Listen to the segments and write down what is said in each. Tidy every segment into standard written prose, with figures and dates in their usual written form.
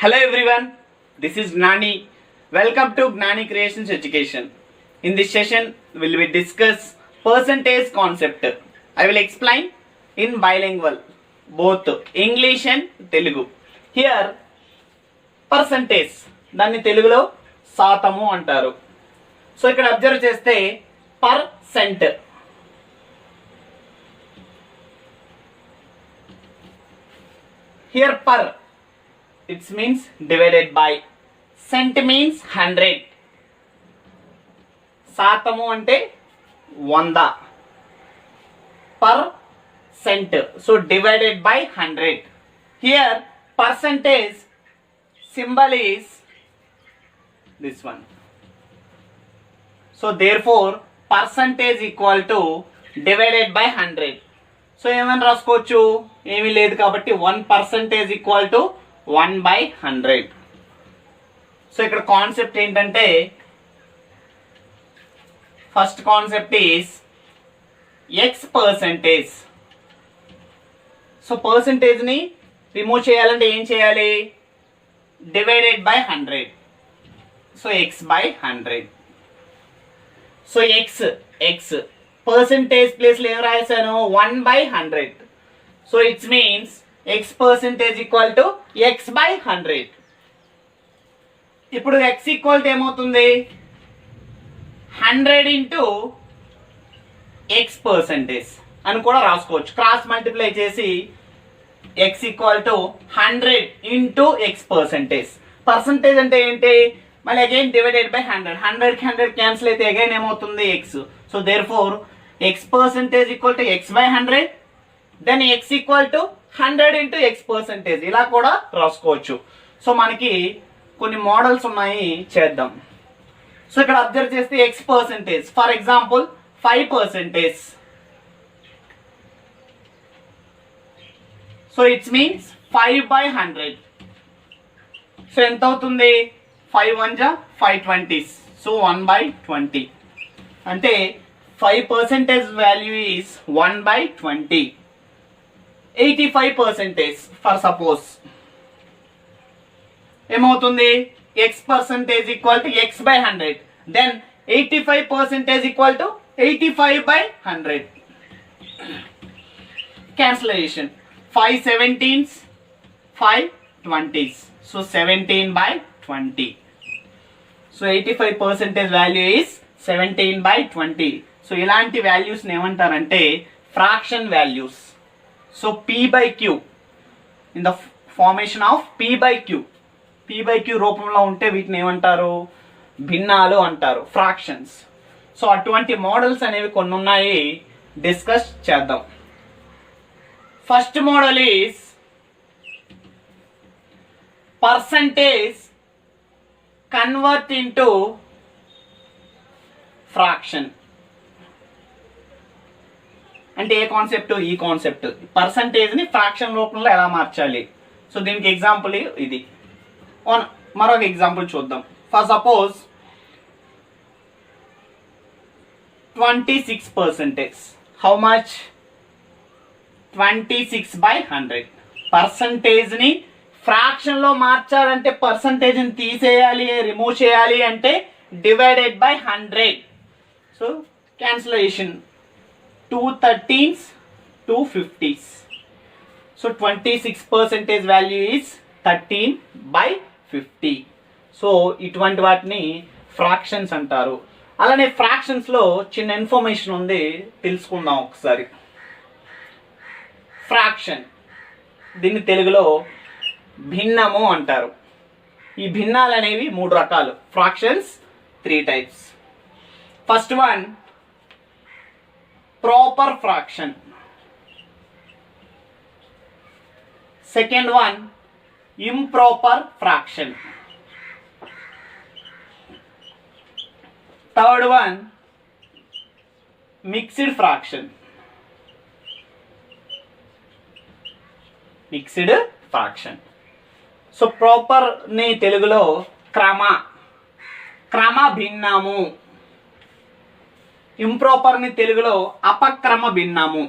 Hello everyone, this is Gnani. Welcome to Gnani Creations Education. In this session, we will discuss percentage concept. I will explain in bilingual, both English and Telugu. Here, percentage, దాన్ని తెలుగులో శాతము అంటారు. So ఇక్కడ observe చేస్తే percent, here per it means divided by, cent means 100, శాతము అంటే 100, per cent, so divided by 100. Here percentage symbol is this one, so therefore percentage equal to divided by 100. So ఏమని రాసుకోవచ్చు, ఏమీ లేదు కాబట్టి 1% ఈక్వల్ టు 1/100. సో ఇక్కడ concept ఏంటంటే, first concept is x percentage. So పర్సెంటేజ్ని రిమూవ్ చేయాలంటే ఏం చేయాలి, divided by 100. So x/100. So x percentage ప్లేస్లో ఏం రాశాను, 1/100. So it's means x percentage equal to x/100. ఇప్పుడు x ఈక్వల్ టు ఏమవుతుంది, 100 ఇంటూ x పర్సెంటేజ్ అని కూడా రాసుకోవచ్చు. క్రాస్ మల్టిప్లై చేసి x equal to 100 into x percentage. Percentage అంటే ఏంటి, మళ్ళీ అగైన్ డివైడెడ్ బై 100. 100కి 100 క్యాన్సిల్ అయితే అగైన్ ఏమవుతుంది, x. So therefore x percentage equal to x/100, then x equal to 100 into x percentage, ఇలా కూడా రాసుకోవచ్చు. సో మనకి కొన్ని మోడల్స్ ఉన్నాయి, చేద్దాం. సో ఇక్కడ అబ్జర్వ్ చేస్తే x percentage, for example 5%. So it's means 5/100. So ఎంత అవుతుంది, 5 1 జా 5 20s, సో 1/20. అంటే 5% వాల్యూ ఈస్ 1/20. 85% ఫర్ సపోజ్ ఏమవుతుంది, x percentage equal to x/100, then 85% equal to 85/100. Cancellation, 5 17s 5 20s, so 17/20. So 85% value is 17/20. So ఇలాంటి వాల్యూస్ని ఏమంటారంటే fraction values. So p/q in the formation of p/q, p/q రూపంలో ఉంటే వీటిని ఏమంటారు, భిన్నాలు అంటారు, ఫ్రాక్షన్స్. సో అటువంటి మోడల్స్ అనేవి కొన్ని ఉన్నాయి, డిస్కస్ చేద్దాం. First model is percentage convert into fraction. అంటే ఏ కాన్సెప్ట్, ఈ కాన్సెప్ట్, పర్సంటేజ్ని ఫ్రాక్షన్ రూపంలో ఎలా మార్చాలి. సో దీనికి ఎగ్జాంపుల్ ఇది. మరొక ఎగ్జాంపుల్ చూద్దాం. For suppose 26%. How much, 26/100. పర్సంటేజ్ని ఫ్రాక్షన్లో మార్చాలంటే పర్సంటేజ్ని తీసేయాలి, రిమూవ్ చేయాలి అంటే divided by 100. So cancellation, 2 13s 2 50s. So 26% value is 13/50. So ఇటువంటి వాటిని ఫ్రాక్షన్స్ అంటారు. అలానే ఫ్రాక్షన్స్లో చిన్న ఇన్ఫర్మేషన్ ఉంది, తెలుసుకుందాం ఒకసారి. ఫ్రాక్షన్, దీన్ని తెలుగులో భిన్నము అంటారు. ఈ భిన్నాలు అనేవి 3 రకాలు. Fractions 3 types. First one proper fraction, second one improper fraction, third one mixed fraction. Mixed fraction. So ప్రాపర్ని తెలుగులో క్రమ భిన్నము, ఇంప్రాపర్ని తెలుగులో అపక్రమ భిన్నము.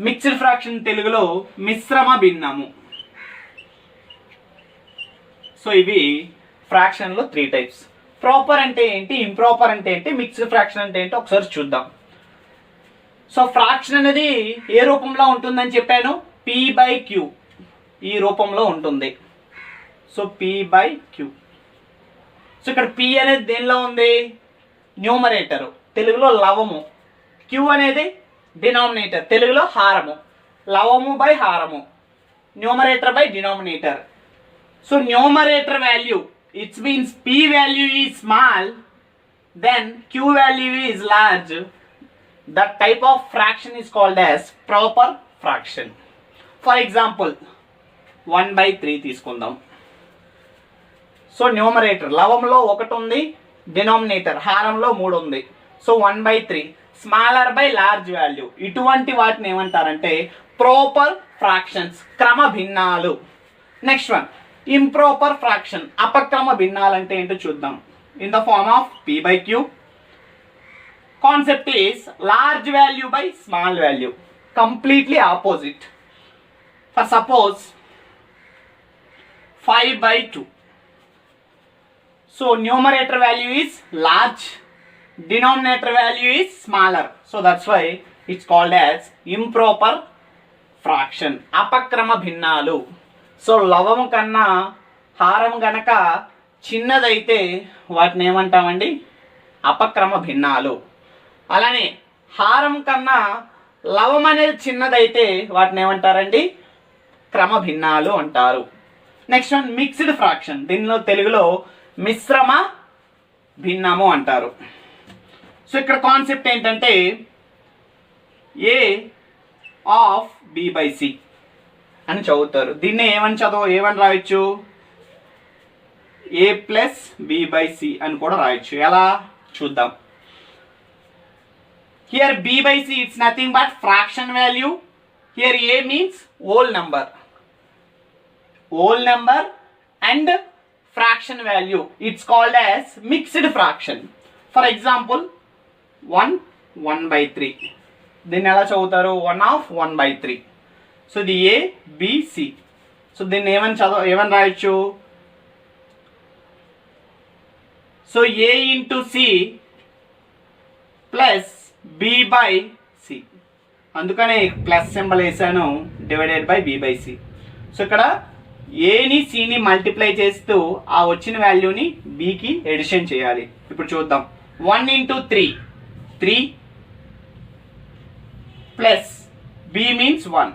మిక్స్డ్ ఫ్రాక్షన్ తెలుగులో మిశ్రమ భిన్నము. సో ఇవి ఫ్రాక్షన్లో 3 టైప్స్. ప్రాపర్ అంటే ఏంటి, ఇంప్రాపర్ అంటే ఏంటి, మిక్స్డ్ ఫ్రాక్షన్ అంటే ఏంటి ఒకసారి చూద్దాం. సో ఫ్రాక్షన్ అనేది ఏ రూపంలో ఉంటుందని చెప్పాను, p/q ఈ రూపంలో ఉంటుంది. So p/q. సో ఇక్కడ p అనేది దేనిలో ఉంది, న్యూమరేటర్ తెలుగులో లవము, q అనేది డినామినేటర్ తెలుగులో హారము. లవము బై హారము, numerator by denominator. So numerator value it means p value is small, then q value is large. That type of fraction is called as proper fraction. For example 1/3 తీసుకుందాం. So numerator లవంలో 1 ఉంది, denominator హారంలో 3 ఉంది. So 1/3 smaller by large value. ఇటువంటి వాటిని ఏమంటారంటే proper fractions, క్రమ భిన్నాలు. Next one improper fraction, అపక్రమ భిన్నాలు అంటే ఏంటో చూద్దాం. In the form of p/q. Concept is large value by small value, completely opposite. For suppose 5/2. So numerator value is large, denominator value is smaller, so that's why it's called as improper fraction, అపక్రమ భిన్నాలు. So లవము కన్నా హారం గనక చిన్నదైతే వాటిని ఏమంటామండి, అపక్రమ భిన్నాలు. అలానే హారం కన్నా లవం అనేది చిన్నదైతే వాటిని ఏమంటారండి, క్రమ భిన్నాలు అంటారు. నెక్స్ట్ వన్ మిక్స్డ్ ఫ్రాక్షన్, దీనిలో తెలుగులో మిశ్రమ భిన్నము అంటారు. సో ఇక్కడ కాన్సెప్ట్ ఏంటంటే a ఆఫ్ b/c అని చదువుతారు. దీన్ని ఏమని రాయొచ్చు, a ప్లస్ b/c అని కూడా రాయొచ్చు. ఎలా చూద్దాం. Here b/c it's nothing but fraction value. Here a means whole number and fraction value. It's called as mixed fraction. For example 1/3. దీన్ని ఎలా చదువుతారు, 1 ఆఫ్ 1/3. సో ఇది a b c. సో దీన్ని ఏమని రాయొచ్చు, so a into c plus b/c. అందుకనే plus symbol వేసాను, divided by b/c. So ఇక్కడ ఏని సిని మల్టిప్లై చేస్తూ ఆ వచ్చిన వాల్యూని bకి ఎడిషన్ చేయాలి. ఇప్పుడు చూద్దాం. 1 into 3 plus b means 1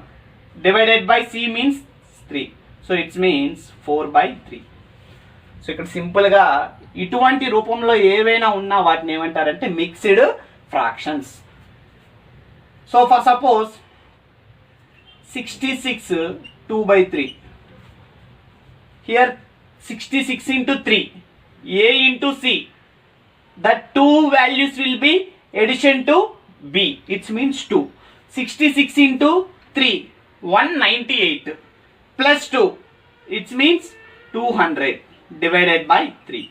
divided by c means 3. So it means 4/3. So ఇక్కడ సింపుల్గా ఇటువంటి రూపంలో ఏవైనా ఉన్నా వాటిని ఏమంటారంటే mixed fractions. So for suppose 66 2/3. Here 66 into 3 a into c. The two values will be addition to b. It means 2. 66 into 3 198 plus 2. It means 200 divided by 3.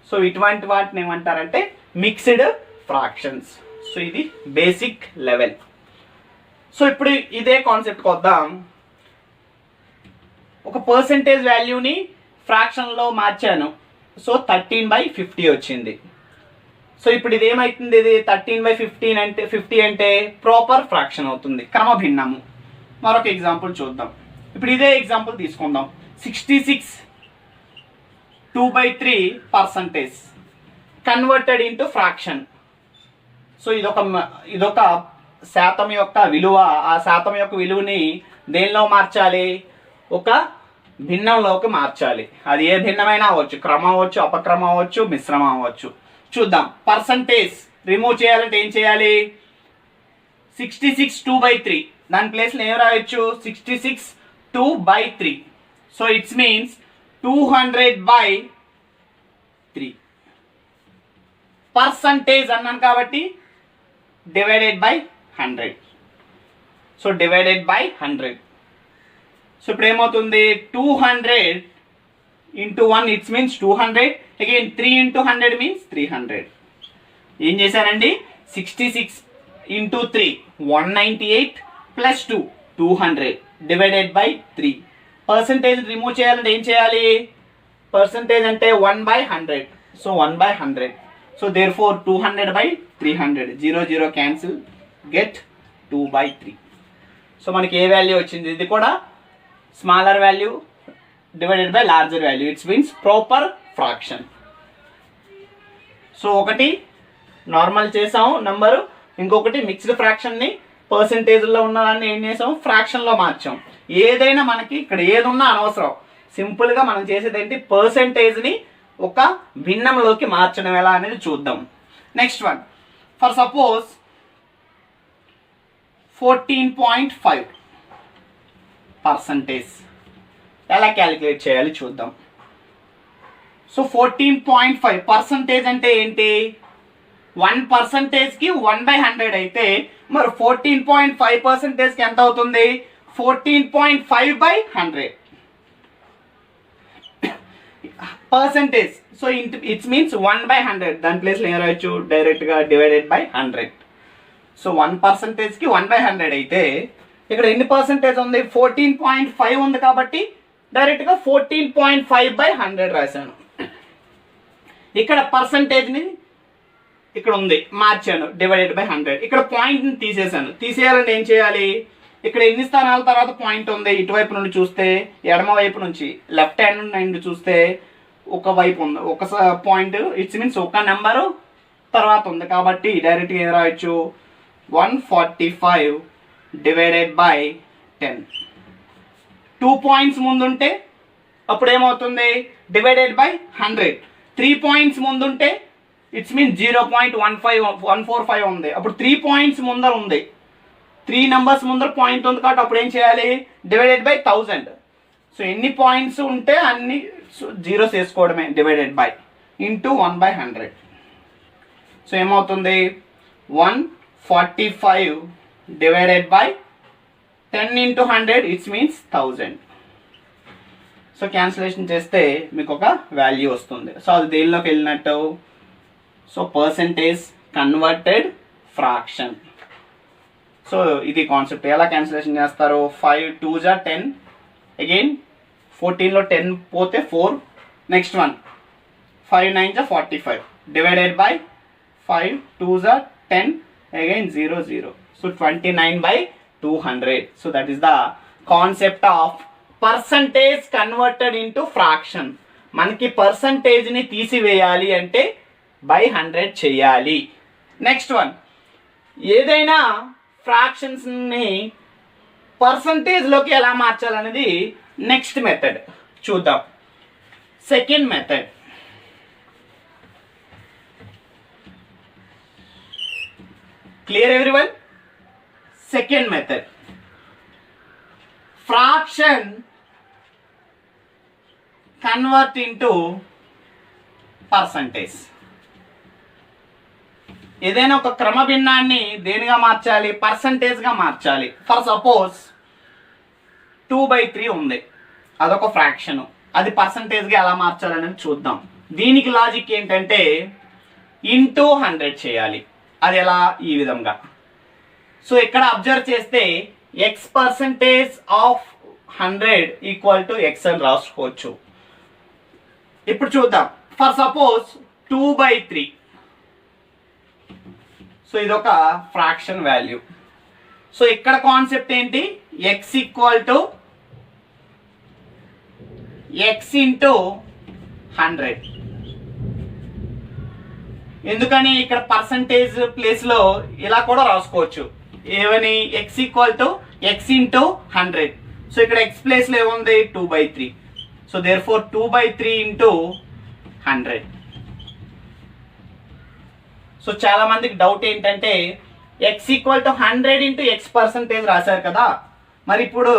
So ఇటువంటి వాటిని ఏమంటారంటే మిక్స్డ్ ఫ్రాక్షన్స్. సో ఇది బేసిక్ లెవెల్. సో ఇప్పుడు ఇదే కాన్సెప్ట్కి వద్దాం. ఒక percentage వాల్యూని ఫ్రాక్షన్లో మార్చాను. సో 13/50 వచ్చింది. సో ఇప్పుడు ఇది ఏమవుతుంది, ఇది 13/15 అంటే 50 అంటే ప్రాపర్ ఫ్రాక్షన్ అవుతుంది, క్రమ భిన్నము. మరొక ఎగ్జాంపుల్ చూద్దాం. ఇప్పుడు ఇదే ఎగ్జాంపుల్ తీసుకుందాం. 66 2/3 percentage converted into fraction. So ఇదొక శాతం యొక్క విలువ. ఆ శాతం యొక్క విలువని దేనిలో మార్చాలి, ఒక భిన్నంలోకి మార్చాలి. అది ఏ భిన్నమైనా అవ్వచ్చు, క్రమం అవ్వచ్చు, అపక్రమం అవ్వచ్చు, మిశ్రమం అవ్వచ్చు. చూద్దాం. పర్సంటేజ్ రిమూవ్ చేయాలంటే ఏం చేయాలి, 66 2/3 దాని ప్లేస్లో ఏం రాయొచ్చు, 66 2/3. So it's means 200/3. పర్సంటేజ్ అన్నాను కాబట్టి divided by 100. So divided by 100. So ఇప్పుడు ఏమవుతుంది, 200 into 1 it means 200. Again 3 into 100 means 300. ఏం చేశానండి, 66 into 3 198 plus 2 200 divided by 3. Percentage remove చేయాలంటే ఏం చేయాలి? పర్సంటేజ్ అంటే 1/100. So 1/100. So therefore 200/300. 0 0 cancel, get 2/3. So మనకి ఏ వాల్యూ వచ్చింది? ఇది కూడా smaller value divided by larger value. It's means proper fraction. So ఒకటి నార్మల్ చేసాము నంబరు, ఇంకొకటి మిక్స్డ్ ఫ్రాక్షన్ని పర్సంటేజ్లో ఉన్నదాన్ని ఏం చేసాం, ఫ్రాక్షన్లో మార్చాం. ఏదైనా మనకి ఇక్కడ ఏది ఉన్నా అనవసరం, సింపుల్గా మనం చేసేది ఏంటి, పర్సంటేజ్ని ఒక భిన్నంలోకి మార్చడం ఎలా అనేది చూద్దాం. Next one, for suppose 14.5 percentage ఎలా క్యాలిక్యులేట్ చేయాలి చూద్దాం. సో 14.5 పర్సంటేజ్ అంటే ఏంటి? 1%కి 1/100 అయితే మరి 14.5%కి ఎంత అవుతుంది? 14.5/100 పర్సంటేజ్. So it's means 1/100. దాని ప్లేస్లో ఏం రాయొచ్చు? డైరెక్ట్గా డివైడెడ్ బై 100. సో 1%కి 1/100 అయితే ఇక్కడ ఎన్ని పర్సంటేజ్ ఉంది? 14.5 ఉంది కాబట్టి డైరెక్ట్గా 14.5/100 రాశాను. ఇక్కడ పర్సంటేజ్ని ఇక్కడ ఉంది మార్చాను, డివైడెడ్ బై 100. ఇక్కడ పాయింట్ని తీసేసాను. తీసేయాలంటే ఏం చేయాలి? ఇక్కడ ఎన్ని స్థానాల తర్వాత పాయింట్ ఉంది? ఇటువైపు నుండి చూస్తే, ఎడమ వైపు నుంచి లెఫ్ట్ హ్యాండ్ నుండి చూస్తే ఒక వైపు ఉంది, ఒక పాయింట్. ఇట్స్ మీన్స్ ఒక నెంబరు తర్వాత ఉంది కాబట్టి డైరెక్ట్గా ఏం రాయొచ్చు? 145 డివైడెడ్ బై 10. 2 పాయింట్స్ ముందుంటే అప్పుడు ఏమవుతుంది? Divided by 100. 3 పాయింట్స్ ముందుంటే ఇట్స్ మీన్ 0.145 ఉంది. అప్పుడు 3 పాయింట్స్ ముందర ఉంది, 3 నెంబర్స్ ముందర పాయింట్ ఉంది కాబట్టి అప్పుడు ఏం చేయాలి? Divided by 1000. సో ఎన్ని పాయింట్స్ ఉంటే అన్ని జీరోస్ వేసుకోవడమే, డివైడెడ్ బై ఇంటూ 1/100. సో ఏమవుతుంది? 145 divided by 10 into 100 it's means 1000. So cancellation చేస్తే మీకు ఒక వాల్యూ వస్తుంది. సో అది దేనిలోకి వెళ్ళినట్టు? So percentage converted fraction. So ఇది కాన్సెప్ట్. ఎలా క్యాన్సిలేషన్ చేస్తారు? 5 2s 10, అగైన్ 14లో 10 పోతే 4. Next one 5 9s 45 divided by 5 2s 10, again 0 0. So 29/200. So that is the concept of percentage converted into fraction. మనకి పర్సంటేజ్ని తీసివేయాలి అంటే బై 100 చేయాలి. నెక్స్ట్ వన్, ఏదైనా ఫ్రాక్షన్స్ని పర్సంటేజ్లోకి ఎలా మార్చాలనేది నెక్స్ట్ మెథడ్ చూద్దాం. Second method, clear everyone? Second method, fraction convert into percentage. ఏదైనా ఒక క్రమభిన్నాన్ని దేనిగా మార్చాలి? పర్సంటేజ్గా మార్చాలి. ఫర్ సపోజ్ 2/3 ఉంది, అదొక ఫ్రాక్షన్. అది పర్సంటేజ్గా ఎలా మార్చాలనేది చూద్దాం. దీనికి లాజిక్ ఏంటంటే ఇంటూ 100 చేయాలి. అది ఎలా? ఈ విధంగా. సో ఇక్కడ అబ్జర్వ్ చేస్తే x% of 100 equal to x అని రాసుకోవచ్చు. ఇప్పుడు చూద్దాం. For suppose 2/3. సో ఇదొక ఫ్రాక్షన్ వాల్యూ. సో ఇక్కడ కాన్సెప్ట్ ఏంటి? x equal to x into 100. ఎందుకని ఇక్కడ పర్సంటేజ్ ప్లేస్లో ఇలా కూడా రాసుకోవచ్చు. ఏమని? x equal to x into 100. So ఇక్కడ x ప్లేస్లో ఏముంది? 2/3. So therefore 2/3 into 100. So చాలా మందికి డౌట్ ఏంటంటే x equal to 100 into x% రాశారు కదా, మరి ఇప్పుడు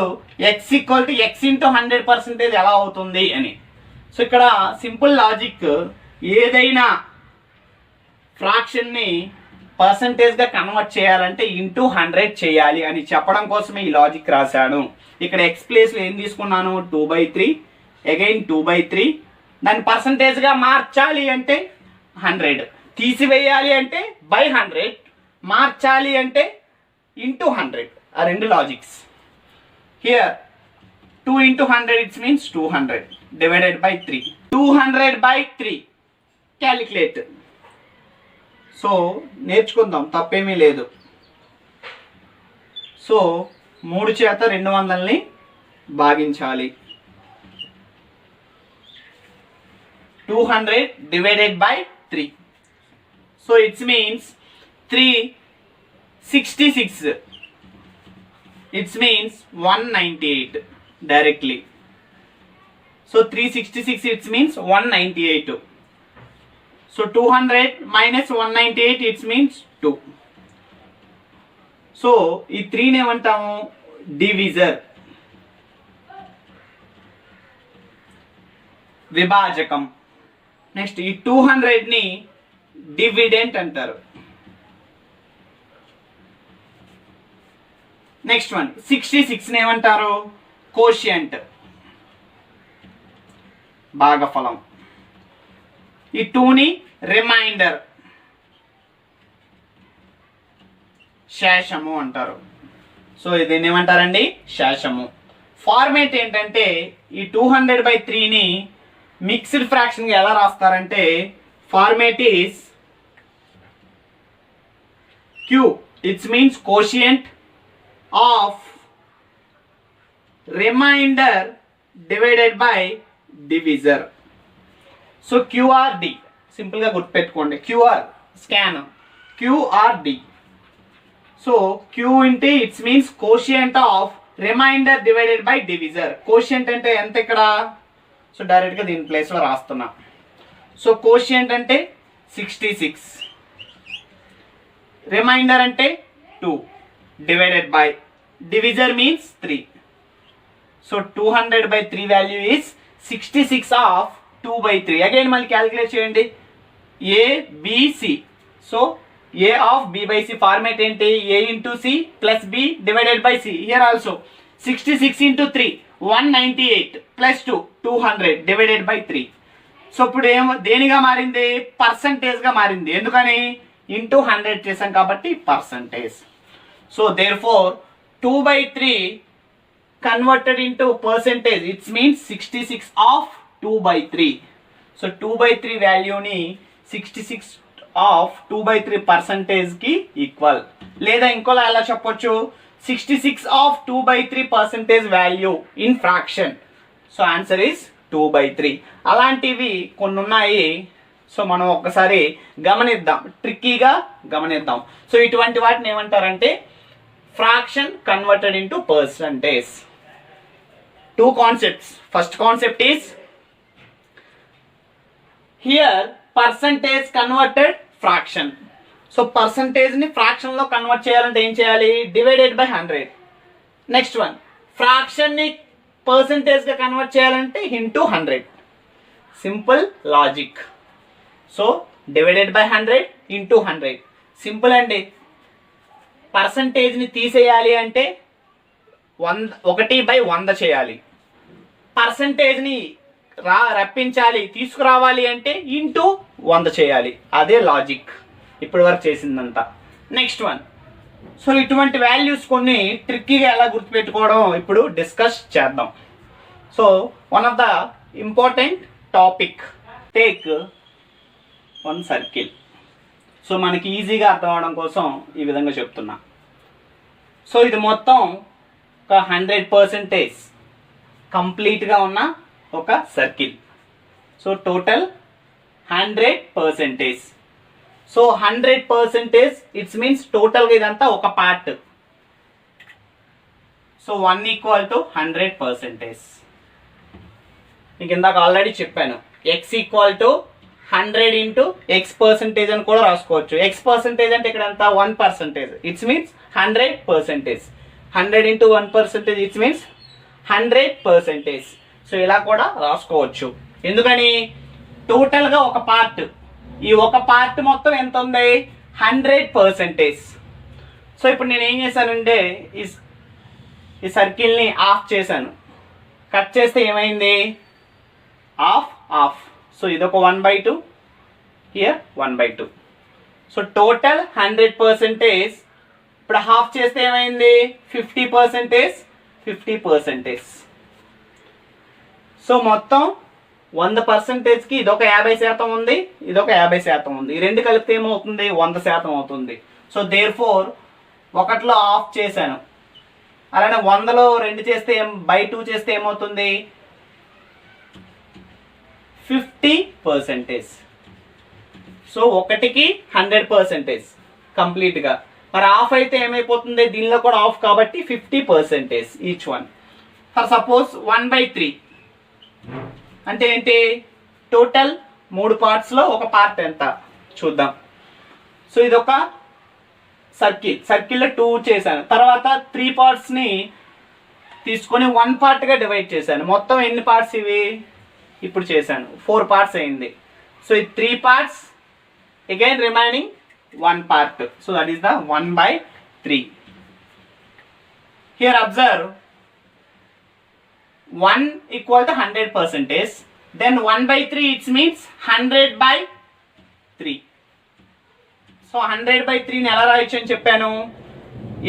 x equal to x into 100% ఎలా అవుతుంది అని. సో ఇక్కడ సింపుల్ లాజిక్, ఏదైనా ఫ్రాక్షన్ని పర్సంటేజ్గా కన్వర్ట్ చేయాలంటే ఇంటూ 100 చేయాలి అని చెప్పడం కోసమే ఈ లాజిక్ రాశాను. ఇక్కడ x ప్లేస్లో ఏం తీసుకున్నాను? 2/3, అగైన్ 2/3. దాన్ని పర్సంటేజ్గా మార్చాలి అంటే 100, తీసివేయాలి అంటే బై 100, మార్చాలి అంటే ఇంటూ 100. ఆ రెండు logics. Here 2 into 100 it means 200 divided by 3. 200 by 3 calculate. So నేర్చుకుందాం, తప్పేమీ లేదు. సో 3 చేత 200ని భాగించాలి. 200 divided by 3. So it means 366. It means 198 directly. So 366 it means 198. So 200 minus 198 it means 2. So ఈ 3ని ఏమంటాము? డివిజర్, విభాజకం. నెక్స్ట్ ఈ 200ని డివిడెంట్ అంటారు. నెక్స్ట్ వన్ 66ని ఏమంటారు? కోషియంట్, భాగఫలం. ఈ 2ని రిమైండర్, శేషము అంటారు. సో దీన్ని ఏమంటారండి? శేషము. ఫార్మేట్ ఏంటంటే ఈ 200/3ని మిక్స్డ్ ఫ్రాక్షన్గా ఎలా రాస్తారంటే format is Q. It's means quotient of reminder divided by divisor. So QRD సింపుల్గా గుర్తుపెట్టుకోండి. QR scan, QRD. So Q ఇంటే it's means quotient of reminder divided by divisor. Quotient అంటే ఎంత ఇక్కడ? సో డైరెక్ట్గా దీని ప్లేస్లో రాస్తున్నా. సో కోషియంట్ అంటే 66, రిమైండర్ అంటే 2 divided by divisor means 3. So 200/3 value is 66 of 2/3. Again మళ్ళీ క్యాలిక్యులేట్ చేయండి. ABC. So A of B by C format ఏంటి? A into C plus B divided by C. Here also 66 into 3 198 plus 2 200 divided by 3. So ఇప్పుడు దేనిగా మారింది? పర్సంటేజ్గా మారింది. ఎందుకని? Into 100 చేసాం కాబట్టి percentage. So therefore 2/3 converted into percentage it's means 66 of 2/3. So 2/3 వాల్యూని 66 of 2/3 పర్సంటేజ్కి equal. లేదా ఇంకోలా ఎలా చెప్పొచ్చు? 66 of 2/3 percentage value in fraction. So answer is 2/3. అలాంటివి కొన్ని ఉన్నాయి. సో మనం ఒక్కసారి గమనిద్దాం, ట్రిక్కీగా గమనిద్దాం. సో ఇటువంటి వాటిని ఏమంటారంటే fraction converted into percentage. 2 concepts. First concept is here percentage converted fraction. So పర్సంటేజ్ని ఫ్రాక్షన్లో కన్వర్ట్ చేయాలంటే ఏం చేయాలి? Divided by 100. నెక్స్ట్ వన్ ఫ్రాక్షన్ని పర్సంటేజ్గా కన్వర్ట్ చేయాలంటే into 100. Simple logic. So divided by 100 into 100. Simple అండి. పర్సంటేజ్ని తీసేయాలి అంటే 1/100 చేయాలి. పర్సంటేజ్ని రప్పించాలి, తీసుకురావాలి అంటే ఇంటూ 100 చేయాలి. అదే లాజిక్ ఇప్పటి వరకు చేసిందంతా. Next one. సో ఇటువంటి వాల్యూస్ కొన్ని ట్రిక్కీగా ఎలా గుర్తుపెట్టుకోవడం ఇప్పుడు డిస్కస్ చేద్దాం. So one of the important topic, take one circle. So మనకి ఈజీగా అర్థం అవడం కోసం ఈ విధంగా చెప్తున్నా. సో ఇది మొత్తం ఒక 100% కంప్లీట్గా ఉన్న ఒక circle. So total 100%. So 100% it's means టోటల్గా ఇదంతా ఒక పార్ట్. సో 1 = 100%. మీకు ఇందాక ఆల్రెడీ చెప్పాను. x = 100 into x% అని కూడా రాసుకోవచ్చు. x% అంటే ఇక్కడ ఎంత? 1%. It's means 100%. 100 into 1% it's means 100%. So ఇలా కూడా రాసుకోవచ్చు. ఎందుకని? టోటల్గా ఒక పార్ట్. ఈ ఒక పార్ట్ మొత్తం ఎంత ఉంది? 100%. సో ఇప్పుడు నేను ఏం చేశానంటే ఈ సర్కిల్ని ఆఫ్ చేశాను. కట్ చేస్తే ఏమైంది? ఆఫ్. సో ఇదొక 1/2, హియర్ 1/2. సో టోటల్ 100% ఇప్పుడు హాఫ్ చేస్తే ఏమైంది 50%, 50%. సో మొత్తం 100%కి ఇదొక 50% ఉంది, ఇదొక 50% ఉంది. ఈ రెండు కలిపితే ఏమవుతుంది 100% అవుతుంది. సో దేర్ ఫోర్ ఒకటిలో ఆఫ్ చేశాను, అలానే 100లో 2 చేస్తే బై 2 చేస్తే ఏమవుతుంది 50%. సో ఒకటికి 100% కంప్లీట్గా. మరి ఆఫ్ అయితే ఏమైపోతుంది, దీనిలో కూడా ఆఫ్ కాబట్టి 50% ఈచ్ వన్. ఫర్ సపోజ్ 1/3 అంటే ఏంటి, టోటల్ 3 పార్ట్స్లో ఒక పార్ట్ ఎంత చూద్దాం. సో ఇదొక సర్కిల్లో 2 చేశాను, తర్వాత 3 పార్ట్స్ని తీసుకొని 1 పార్ట్గా డివైడ్ చేశాను. మొత్తం ఎన్ని పార్ట్స్ ఇవి ఇప్పుడు చేశాను 4 పార్ట్స్ అయింది. సో ఈ 3 parts again remaining 1 part. So that is the 1/3. Here observe 1 equal to 100%. Then 1/3 it means 100/3. So 100/3 ని ఎలా రాయొచ్చు అని చెప్పాను.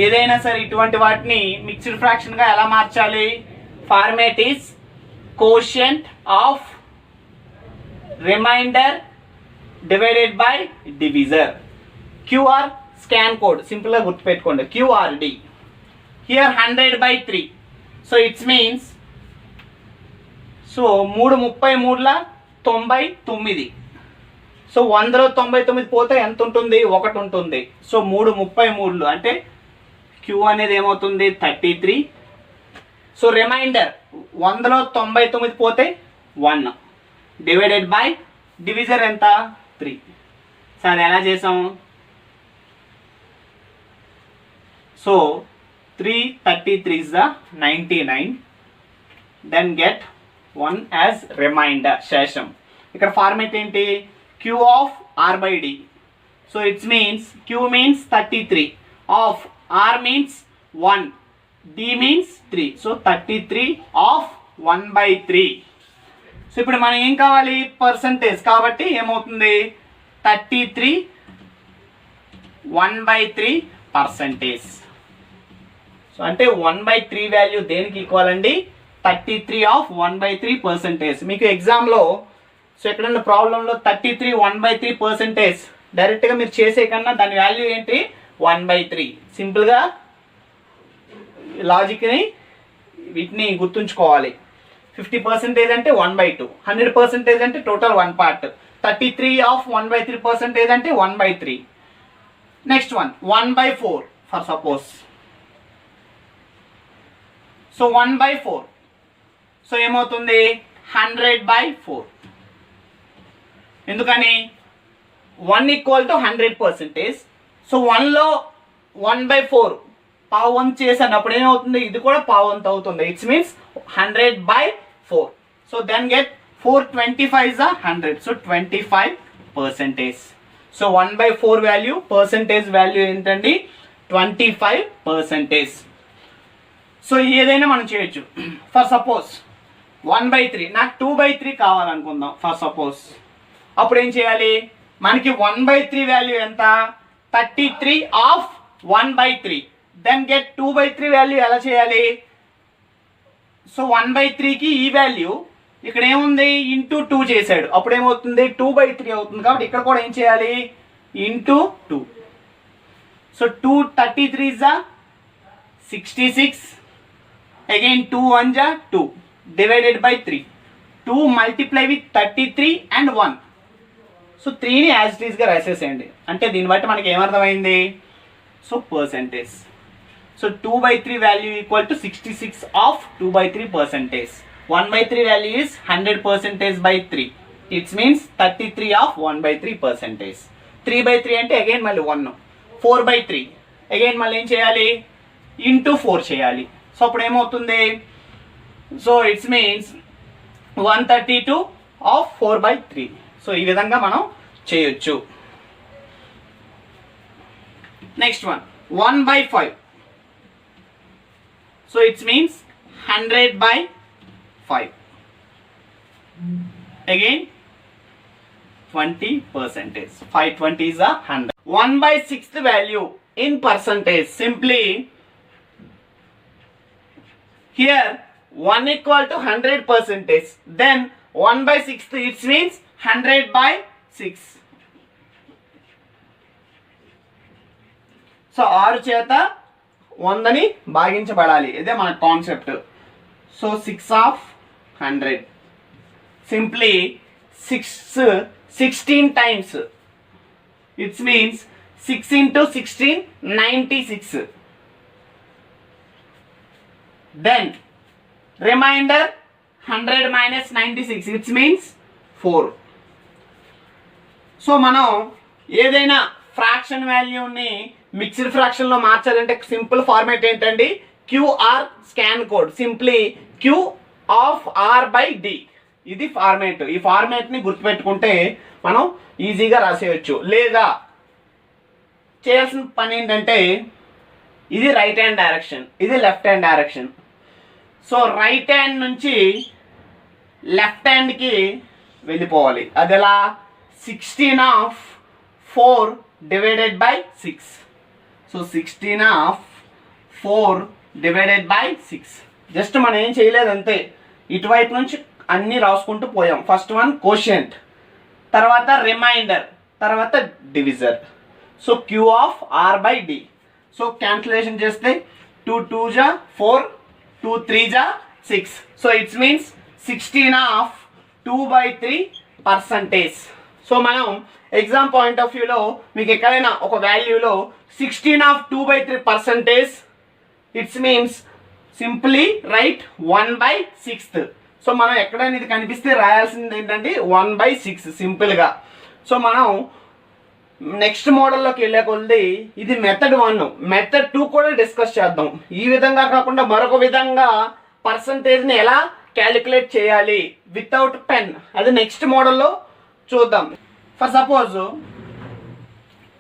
ఏదైనా సరే ఇటువంటి వాటిని మిక్స్డ్ ఫ్రాక్షన్గా ఎలా మార్చాలి, format is quotient of reminder divided by divisor. QR scan code సింపుల్గా గుర్తుపెట్టుకోండి, QRD. Here 100/3. So it's means so 3 33ల 99. సో 100లో 99 పోతే ఎంత ఉంటుంది 1 ఉంటుంది. సో 3 33లు అంటే Q అనేది ఏమవుతుంది 33. సో రిమైండర్ 100లో 99 పోతే 1 డివైడెడ్ బై డివిజర్ ఎంత 3. సో అది ఎలా చేసాం, so 333 is the 99, then get 1 as remainder శేషం. ఇక్కడ ఫార్మేట్ ఏంటి, Q of R/D. So it's means Q means 33, of R means 1, D means 3. So 33 of 1/3. So ఇప్పుడు మనం ఏం కావాలి పర్సంటేజ్ కాబట్టి ఏమవుతుంది 33 1/3%. సో అంటే 1/3 వాల్యూ దేనికి ఈక్వల్ అండి 33 of 1/3%. మీకు ఎగ్జామ్లో సో ఎక్కడన్నా ప్రాబ్లంలో 33 1/3% డైరెక్ట్గా మీరు చేసే కన్నా దాని వాల్యూ ఏంటి 1/3. సింపుల్గా లాజిక్ని వీటిని గుర్తుంచుకోవాలి. 50% అంటే 1/2, 100% అంటే టోటల్ 1 part, 33 of 1/3% అంటే 1/3. Next one 1/4 for suppose. So 1/4 so ఏమవుతుంది 100/4. ఎందుకని 1 ఈక్వల్ టు 100%. సో 1లో 1/4 పావు వంతు చేశాను, అప్పుడు ఏమవుతుంది ఇది కూడా పావు వంతు అవుతుంది. It's means 100/4. So then get 425 is 100. So 25%. So 1/4 value percentage value ఏంటండి 25%. సో ఏదైనా మనం చేయొచ్చు. ఫర్ సపోజ్ 1/3 నాకు 2/3 కావాలనుకుందాం ఫర్ సపోజ్. అప్పుడు ఏం చేయాలి, మనకి 1/3 వాల్యూ ఎంత 33 of 1/3. దెన్ గెట్ 2/3 వాల్యూ ఎలా చేయాలి, సో 1/3కి ఈ వాల్యూ ఇక్కడ ఏముంది ఇంటూ 2 చేశాడు, అప్పుడు ఏమవుతుంది 2/3 అవుతుంది. కాబట్టి ఇక్కడ కూడా ఏం చేయాలి into 2. So 233 is 66. Again 2 1 is 2 divided by 3. 2 multiply with 33 and 1. So 3ని యాజ్ ఇట్ ఈస్గా రాసేసేయండి. అంటే దీన్ని బట్టి మనకి ఏమర్థమైంది, so percentage. So 2/3 value equal to 66 of 2/3%. 1/3 value is 100%/3. It's means 33 of 1/3%. 3/3 అంటే అగైన్ మళ్ళీ 1. 4/3 అగైన్ మళ్ళీ ఏం చేయాలి ఇంటూ 4 చేయాలి. సో అప్పుడు ఏమవుతుంది, so it's means 132 of 4/3. So ఈ విధంగా మనం చేయొచ్చు. Next one 1/5. So it's means 100/5. Again 20%. 520 is 100. 1/6 value in percentage. Simply here 1 equal to 100 percentage, then 1 by 6, it means 100 by 6. So 6 చేత 100ని భాగించబడాలి, ఇదే మన concept. So 6 of 100, simply 16 times, it means 6 into 16, 96. Then remainder 100 minus 96, it means 4. So మనం ఏదైనా fraction వాల్యూని mixed ఫ్రాక్షన్లో మార్చాలంటే simple format ఏంటండి, QR scan code, simply Q of R by D. ఇది ఫార్మేట్. ఈ ఫార్మేట్ని గుర్తుపెట్టుకుంటే మనం ఈజీగా రాసేయచ్చు. లేదా చేయాల్సిన పని ఏంటంటే, ఇది రైట్ హ్యాండ్ డైరెక్షన్, ఇది left hand direction. So right hand నుంచి లెఫ్ట్ హ్యాండ్కి వెళ్ళిపోవాలి. అది ఎలా, 16 of 4 divided by 6. So 16 of 4 divided by 6. Just మనం ఏం చేయలేదు అంతే, ఇటువైపు నుంచి అన్నీ రాసుకుంటూ పోయాం. ఫస్ట్ వన్ కోషియంట్, తర్వాత రిమైండర్, తర్వాత divisor. So Q of R by D. So cancellation చేస్తే 2 2 జా 4, 2 3 జా 6. So it's means 16 of 2/3 percentage. So మనం ఎగ్జామ్ పాయింట్ ఆఫ్ వ్యూలో మీకు ఎక్కడైనా ఒక వాల్యూలో 16 of 2/3 percentage, it's means simply right 1/6. So మనం ఎక్కడైనా ఇది కనిపిస్తే రాయాల్సింది ఏంటంటే 1/6 సింపుల్గా. సో మనం నెక్స్ట్ మోడల్లోకి వెళ్ళే కొద్ది ఇది మెథడ్ 1, మెథడ్ 2 కూడా డిస్కస్ చేద్దాం. ఈ విధంగా కాకుండా మరొక విధంగా పర్సంటేజ్ని ఎలా క్యాలిక్యులేట్ చేయాలి వితౌట్ పెన్, అది నెక్స్ట్ మోడల్లో చూద్దాం. ఫర్ సపోజ్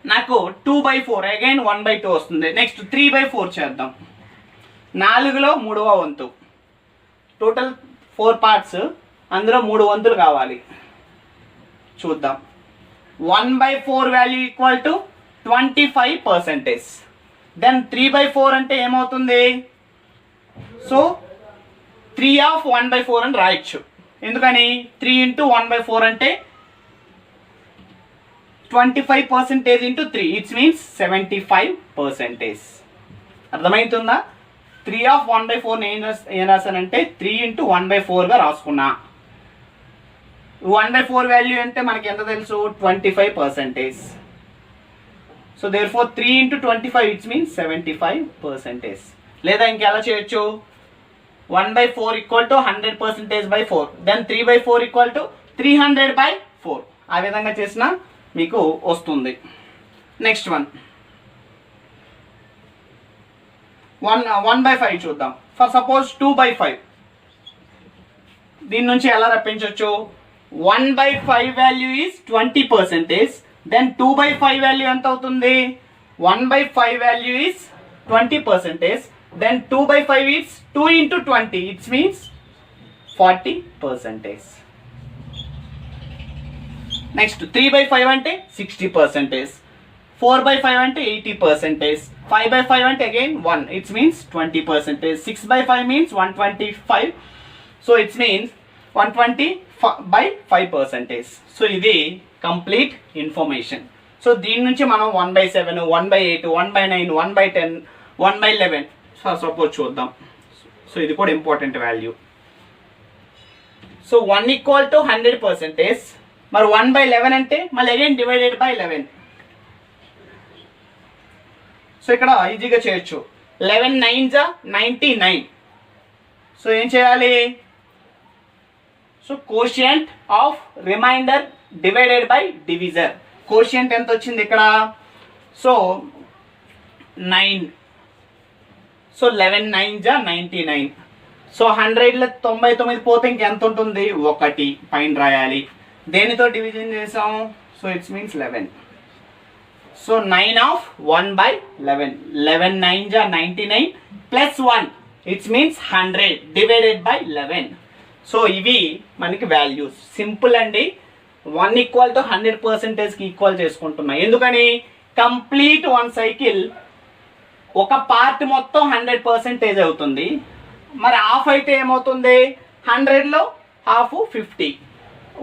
నాకు 2/4 అగైన్ 1/2 వస్తుంది. నెక్స్ట్ 3/4 చేద్దాం. 4లో 3వ వంతు, టోటల్ 4 పార్ట్స్, అందులో 3 వంతులు కావాలి. చూద్దాం. 1/4 వాల్యూ ఈక్వల్ టు 25%. దెన్ 3/4 అంటే ఏమవుతుంది, సో 3 ఆఫ్ 1/4 అని రాయొచ్చు. ఎందుకని 3 ఇంటూ 1/4 అంటే 25% ఇంటూ 3, ఇట్స్ మీన్స్ 75%. అర్థమవుతుందా? 3 ఆఫ్ 1/4 ఏం రాశానంటే 3 ఇంటూ 1/4గా రాసుకున్నా. 1/4 వాల్యూ అంటే మనకి ఎంత తెలుసు, 25%. So therefore 3 into 25, it's means 75%. లేదా ఇంకెలా చేయొచ్చు, 1/4 equal to 100%/4, then 3/4 equal to 300/4. ఆ విధంగా చేసినా మీకు వస్తుంది. నెక్స్ట్ వన్ 1/5 చూద్దాం. ఫర్ సపోజ్ 2/5, దీని నుంచి ఎలా రప్పించవచ్చు, 1/5 వాల్యూ ఈజ్ 20%. దెన్ 2/5 వాల్యూ ఎంత అవుతుంది, 1/5 value is 20%. Then 2/5 is 2 into 20, it's means 40%. Next 3/5 అంటే 60%, 4/5 అంటే 80%, 5/5 అంటే again 1, it's means 20%, 6/5 means 125, so it's means 120/5%. So ఇది కంప్లీట్ ఇన్ఫర్మేషన్. సో దీని నుంచి మనం 1/7, 1/8, 1/9, 1/10, 1/11 సపోజ్ చూద్దాం. సో ఇది కూడా important value. So 1 equal to 100%, మరి 1/11 అంటే మళ్ళీ అగైన్ డివైడెడ్ బై 11. సో ఇక్కడ ఈజీగా చేయొచ్చు. 11 9 99. సో ఏం చేయాలి, so quotient of reminder divided by divisor. Quotient ఎంత వచ్చింది ఇక్కడ, సో 9. సో 11 9 99. సో 100లో 99 పోతే ఇంకెంత ఉంటుంది, 1 పైన రాయాలి. దేనితో డివిజన్ చేసాం, so it's means 11. So 9 of 1/11, 11 9 99 plus 1, it's means 100 divided by 11. So ఇవి మనకి వాల్యూస్. సింపుల్ అండి. 1 ఈక్వల్ టు 100%కి ఈక్వల్ చేసుకుంటున్నాం. ఎందుకని కంప్లీట్ 1 సైకిల్ ఒక పార్ట్ మొత్తం 100% అవుతుంది. మరి హాఫ్ అయితే ఏమవుతుంది? 100లో హాఫ్ 50.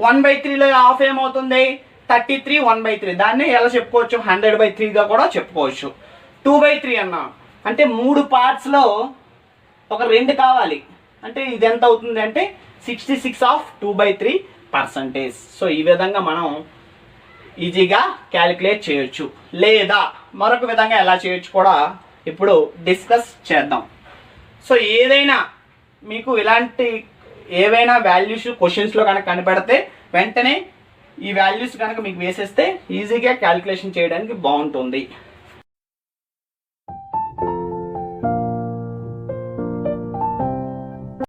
1/3లో హాఫ్ ఏమవుతుంది? 33. 1/3 దాన్ని ఎలా చెప్పుకోవచ్చు? 100/3గా కూడా చెప్పుకోవచ్చు. 2/3 అన్నా అంటే 3 పార్ట్స్లో ఒక 2 కావాలి అంటే ఇది ఎంత అవుతుంది అంటే 66 ఆఫ్ 2/3%. సో ఈ విధంగా మనం ఈజీగా క్యాలిక్యులేట్ చేయొచ్చు. లేదా మరొక విధంగా ఎలా చేయొచ్చు కూడా ఇప్పుడు డిస్కస్ చేద్దాం. సో ఏదైనా మీకు ఇలాంటి ఏవైనా వాల్యూస్ క్వశ్చన్స్లో కనుక కనపడితే వెంటనే ఈ వాల్యూస్ కనుక మీకు వేసేస్తే ఈజీగా క్యాలిక్యులేషన్ చేయడానికి బాగుంటుంది.